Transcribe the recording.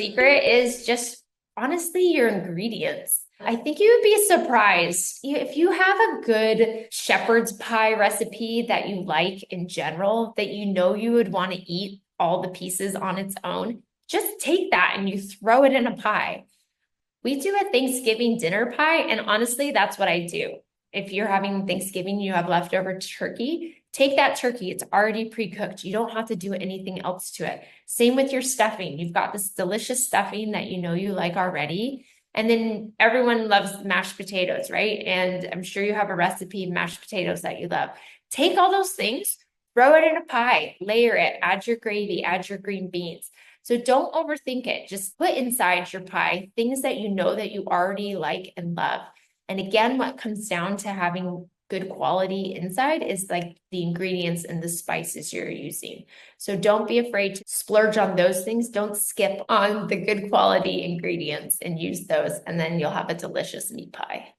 secret is just honestly your ingredients. I think you would be surprised if you have a good shepherd's pie recipe that you like in general, that you know you would want to eat all the pieces on its own. Just take that and you throw it in a pie. We do a Thanksgiving dinner pie, and honestly, that's what I do. If you're having Thanksgiving, you have leftover turkey, take that turkey. It's already pre-cooked. You don't have to do anything else to it. Same with your stuffing. You've got this delicious stuffing that you know you like already. And then everyone loves mashed potatoes, right? And I'm sure you have a recipe of mashed potatoes that you love. Take all those things, throw it in a pie, layer it, add your gravy, add your green beans. So don't overthink it. Just put inside your pie things that you know that you already like and love. And again, what comes down to having good quality inside is like the ingredients and the spices you're using. So don't be afraid to splurge on those things. Don't skip on the good quality ingredients and use those, and then you'll have a delicious meat pie.